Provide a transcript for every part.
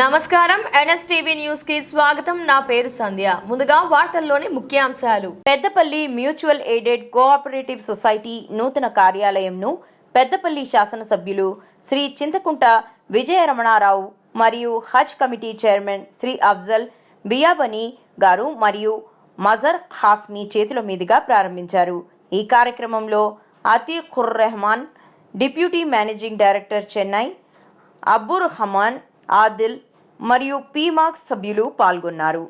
నమస్కారం NSTV news కి స్వాగతం. నా పేరు సంధ్య. ముందుగా వార్తల్లోని ముఖ్యాంశాలు. Peddapalli mutual aided cooperative society నూతన కార్యాలయంను పెద్దపల్లి శాసనసభ్యులు శ్రీ చింతకుంట విజయరమణారావు మరియు హజ్ కమిటీ చైర్మన్ శ్రీ అఫ్జల్ బియాబనీ గారు మరియు మజర్ ఖాస్మీ చేతుల మీదుగా ప్రారంభించారు. ఈ కార్యక్రమంలో Atiqur Rehman, deputy managing director Chennai, అబ్బుర్ హమాన్, ఆదిల్ మరియు పీమార్క్స్ సభ్యులు పాల్గొన్నారు.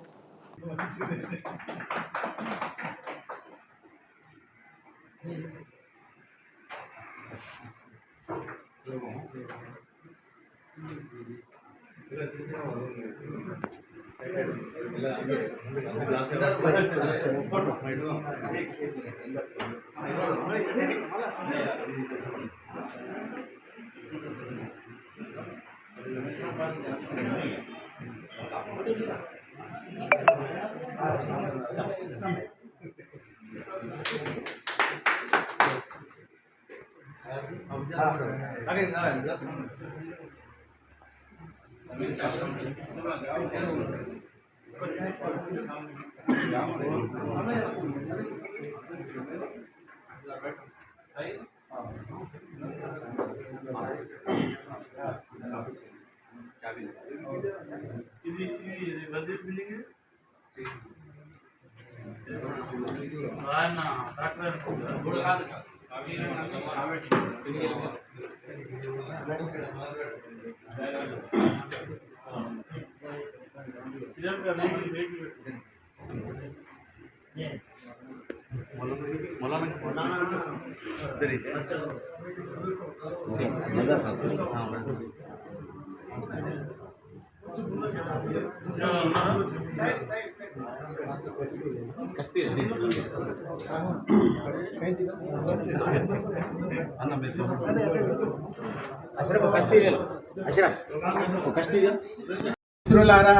మిత్రులారా,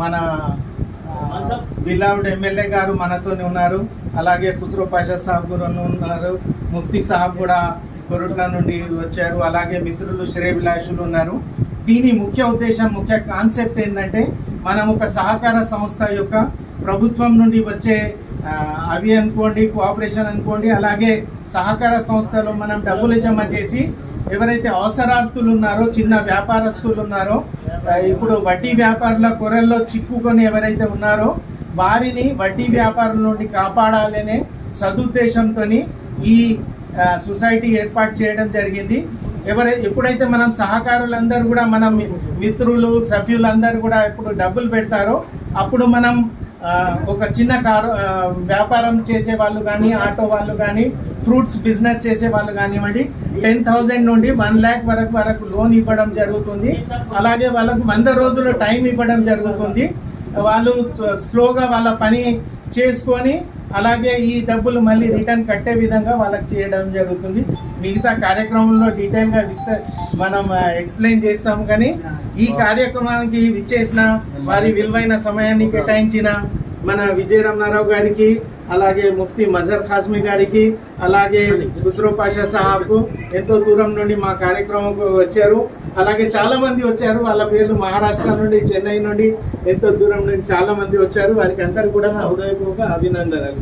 మన బిలావుడ్ ఎమ్మెల్యే గారు మనతోనే ఉన్నారు. అలాగే ఖుస్రో పాషా సాబ్ కూడా ఉన్నారు. ముఫ్తీ సాబ్ కూడా కొరుట్ల నుండి వచ్చారు. అలాగే మిత్రులు శ్రేయభిలాషులు ఉన్నారు. దీని ముఖ్య ఉద్దేశం, ముఖ్య కాన్సెప్ట్ ఏంటంటే, మనం ఒక సహకార సంస్థ యొక్క ప్రభుత్వం నుండి వచ్చే అవి అనుకోండి, కోఆపరేషన్ అనుకోండి, అలాగే సహకార సంస్థలో మనం డబ్బులు జమ చేసి ఎవరైతే అవసరార్థులు ఉన్నారో, చిన్న వ్యాపారస్తులు ఉన్నారో, ఇప్పుడు వడ్డీ వ్యాపారుల కొరల్లో చిక్కుకొని ఎవరైతే ఉన్నారో వారిని వడ్డీ వ్యాపారం నుండి కాపాడాలనే సదుద్దేశంతో ఈ సొసైటీ ఏర్పాటు చేయడం జరిగింది. ఎప్పుడైతే మనం సహకారులందరూ కూడా, మనం మిత్రులు సభ్యులందరూ కూడా ఇప్పుడు డబ్బులు పెడతారో అప్పుడు మనం ఒక చిన్న వ్యాపారం చేసే వాళ్ళు కానీ, ఆటో వాళ్ళు కానీ, ఫ్రూట్స్ బిజినెస్ చేసే వాళ్ళు కానివ్వండి, 10,000 నుండి 1 lakh వరకు లోన్ ఇవ్వడం జరుగుతుంది. అలాగే వాళ్ళకు 100 రోజుల టైం ఇవ్వడం జరుగుతుంది. వాళ్ళు స్లోగా వాళ్ళ పని చేసుకొని అలాగే ఈ డబ్బులు మళ్ళీ రిటర్న్ కట్టే విధంగా వాళ్ళకి చేయడం జరుగుతుంది. మిగతా కార్యక్రమంలో డీటెయిల్గా మనం ఎక్స్ప్లెయిన్ చేస్తాము. కానీ ఈ కార్యక్రమానికి విచ్చేసిన వారి విలువైన సమయాన్ని కేటాయించిన మన విజయరమణారావు గారికి, అలాగే ముఫ్తీ మజర్ ఖాస్మీ గారికి, అలాగే ఖుస్రో పాషా సాహబ్కు ఎంతో దూరం నుండి మా కార్యక్రమంకు వచ్చారు. అలాగే చాలా మంది వచ్చారు. వాళ్ళ పేర్లు మహారాష్ట్ర నుండి, చెన్నై నుండి, ఎంతో దూరం నుండి చాలా మంది వచ్చారు. వారికి అందరూ కూడా హృదయపూర్వక అభినందనలు.